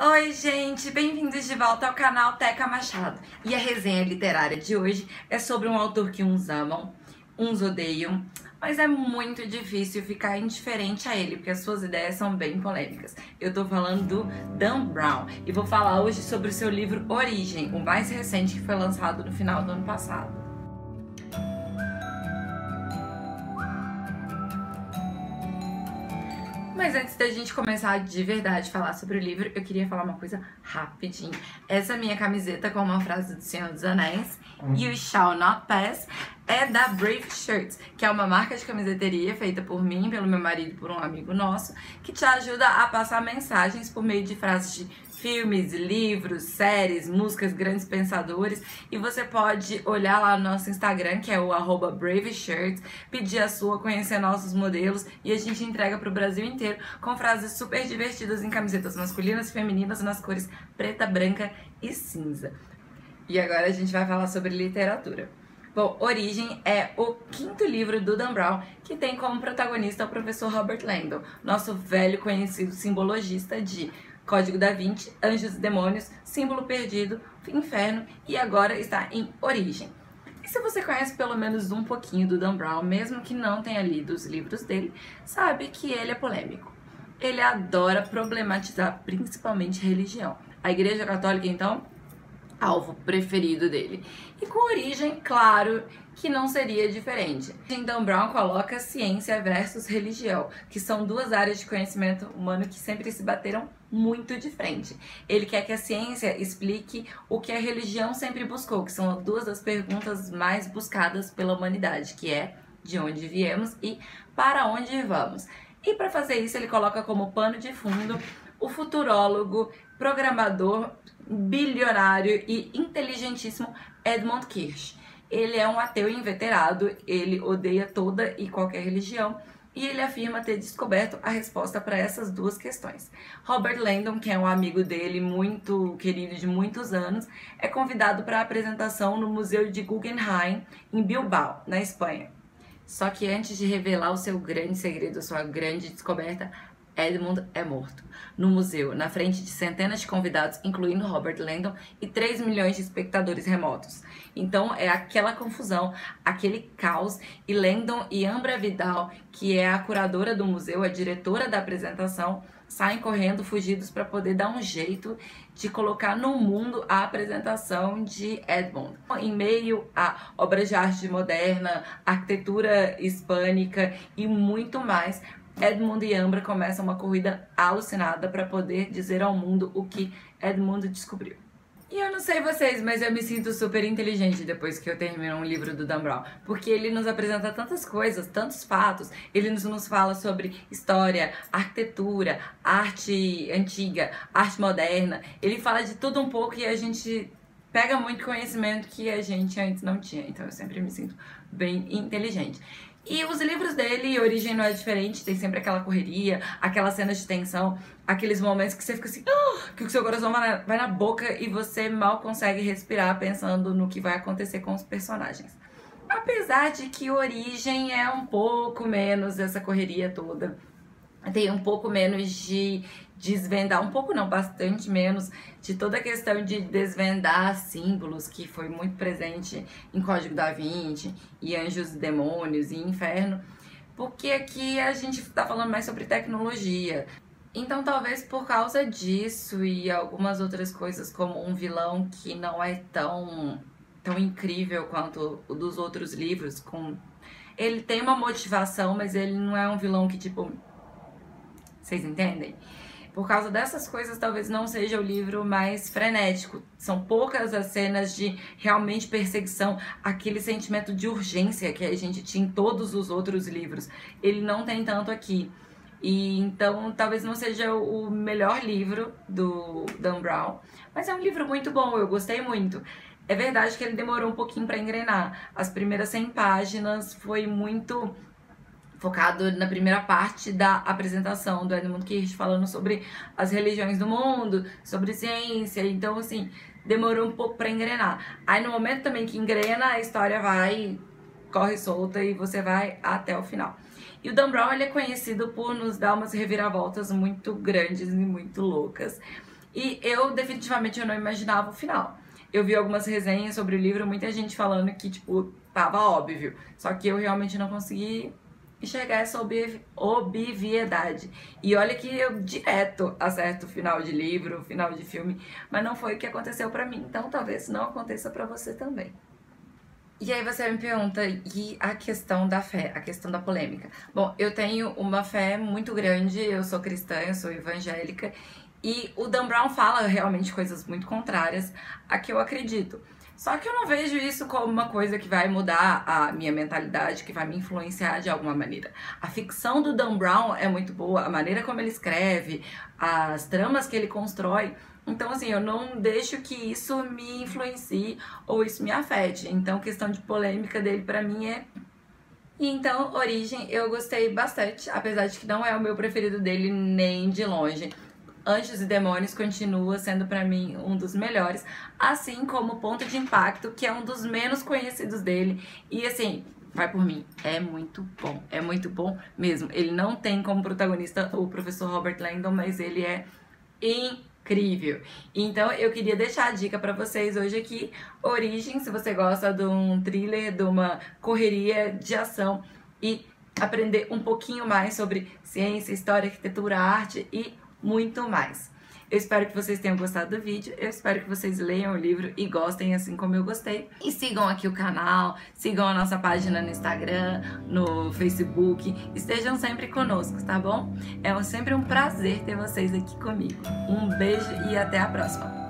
Oi, gente! Bem-vindos de volta ao canal Teca Machado. E a resenha literária de hoje é sobre um autor que uns amam, uns odeiam, mas é muito difícil ficar indiferente a ele, porque as suas ideias são bem polêmicas. Eu tô falando do Dan Brown e vou falar hoje sobre o seu livro Origem, o mais recente que foi lançado no final do ano passado. Mas antes da gente começar de verdade a falar sobre o livro, eu queria falar uma coisa rapidinho. Essa minha camiseta com uma frase do Senhor dos Anéis, You Shall Not Pass, é da Brave Shirts, que é uma marca de camiseteria feita por mim, pelo meu marido e por um amigo nosso, que te ajuda a passar mensagens por meio de frases de filmes, livros, séries, músicas, grandes pensadores. E você pode olhar lá no nosso Instagram, que é o @braveshirts, pedir a sua, conhecer nossos modelos e a gente entrega pro Brasil inteiro com frases super divertidas em camisetas masculinas e femininas nas cores preta, branca e cinza. E agora a gente vai falar sobre literatura. Bom, Origem é o quinto livro do Dan Brown, que tem como protagonista o professor Robert Langdon, nosso velho conhecido simbologista de Código da Vinci, Anjos e Demônios, Símbolo Perdido, Inferno e agora está em Origem. E se você conhece pelo menos um pouquinho do Dan Brown, mesmo que não tenha lido os livros dele, sabe que ele é polêmico. Ele adora problematizar principalmente religião. A Igreja Católica, então, alvo preferido dele. E com Origem, claro que não seria diferente. Dan Brown coloca ciência versus religião, que são duas áreas de conhecimento humano que sempre se bateram muito de frente. Ele quer que a ciência explique o que a religião sempre buscou, que são duas das perguntas mais buscadas pela humanidade, que é de onde viemos e para onde vamos. E para fazer isso, ele coloca como pano de fundo o futurólogo, programador, bilionário e inteligentíssimo Edmund Kirsch. Ele é um ateu inveterado, ele odeia toda e qualquer religião e ele afirma ter descoberto a resposta para essas duas questões. Robert Langdon, que é um amigo dele muito querido de muitos anos, é convidado para a apresentação no Museu de Guggenheim, em Bilbao, na Espanha. Só que antes de revelar o seu grande segredo, a sua grande descoberta, Edmund é morto no museu, na frente de centenas de convidados, incluindo Robert Langdon e 3 milhões de espectadores remotos. Então é aquela confusão, aquele caos, e Langdon e Ambra Vidal, que é a curadora do museu, a diretora da apresentação, saem correndo, fugidos, para poder dar um jeito de colocar no mundo a apresentação de Edmund. Em meio a obras de arte moderna, arquitetura hispânica e muito mais, Edmund e Ambra começam uma corrida alucinada para poder dizer ao mundo o que Edmund descobriu. E eu não sei vocês, mas eu me sinto super inteligente depois que eu termino um livro do Dan Brown, porque ele nos apresenta tantas coisas, tantos fatos, ele nos fala sobre história, arquitetura, arte antiga, arte moderna, ele fala de tudo um pouco e a gente pega muito conhecimento que a gente antes não tinha, então eu sempre me sinto bem inteligente. E os livros dele, Origem não é diferente, tem sempre aquela correria, aquelas cenas de tensão, aqueles momentos que você fica assim, que o seu coração vai na boca e você mal consegue respirar pensando no que vai acontecer com os personagens. Apesar de que Origem é um pouco menos essa correria toda, tem um pouco menos de desvendar, um pouco não, bastante menos, de toda a questão de desvendar símbolos, que foi muito presente em Código da Vinci, e Anjos e Demônios, e Inferno, porque aqui a gente tá falando mais sobre tecnologia. Então talvez por causa disso e algumas outras coisas, como um vilão que não é tão incrível quanto o dos outros livros, ele tem uma motivação, mas ele não é um vilão que tipo... Vocês entendem? Por causa dessas coisas, talvez não seja o livro mais frenético. São poucas as cenas de realmente perseguição, aquele sentimento de urgência que a gente tinha em todos os outros livros. Ele não tem tanto aqui. E então, talvez não seja o melhor livro do Dan Brown, mas é um livro muito bom, eu gostei muito. É verdade que ele demorou um pouquinho para engrenar. As primeiras 100 páginas foi muito focado na primeira parte da apresentação do Edmund Kirsch, falando sobre as religiões do mundo, sobre ciência, então assim, demorou um pouco para engrenar. Aí no momento também que engrena, a história corre solta e você vai até o final. E o Dan Brown, ele é conhecido por nos dar umas reviravoltas muito grandes e muito loucas. E eu definitivamente eu não imaginava o final. Eu vi algumas resenhas sobre o livro, muita gente falando que, tipo, tava óbvio. Só que eu realmente não consegui enxergar essa obviedade. E olha que eu direto acerto final de livro, final de filme, mas não foi o que aconteceu pra mim. Então talvez não aconteça pra você também. E aí você me pergunta, e a questão da fé, a questão da polêmica? Bom, eu tenho uma fé muito grande, eu sou cristã, eu sou evangélica, e o Dan Brown fala realmente coisas muito contrárias a que eu acredito. Só que eu não vejo isso como uma coisa que vai mudar a minha mentalidade, que vai me influenciar de alguma maneira. A ficção do Dan Brown é muito boa, a maneira como ele escreve, as tramas que ele constrói. Então, assim, eu não deixo que isso me influencie ou isso me afete. Então, questão de polêmica dele pra mim é... E então, Origem, eu gostei bastante, apesar de que não é o meu preferido dele nem de longe. Anjos e Demônios continua sendo pra mim um dos melhores, assim como Ponto de Impacto, que é um dos menos conhecidos dele. E assim, vai por mim, é muito bom mesmo. Ele não tem como protagonista o professor Robert Langdon, mas ele é incrível. Então eu queria deixar a dica pra vocês hoje aqui, Origem, se você gosta de um thriller, de uma correria de ação e aprender um pouquinho mais sobre ciência, história, arquitetura, arte e muito mais. Eu espero que vocês tenham gostado do vídeo, eu espero que vocês leiam o livro e gostem assim como eu gostei. E sigam aqui o canal, sigam a nossa página no Instagram, no Facebook, estejam sempre conosco, tá bom? É sempre um prazer ter vocês aqui comigo. Um beijo e até a próxima!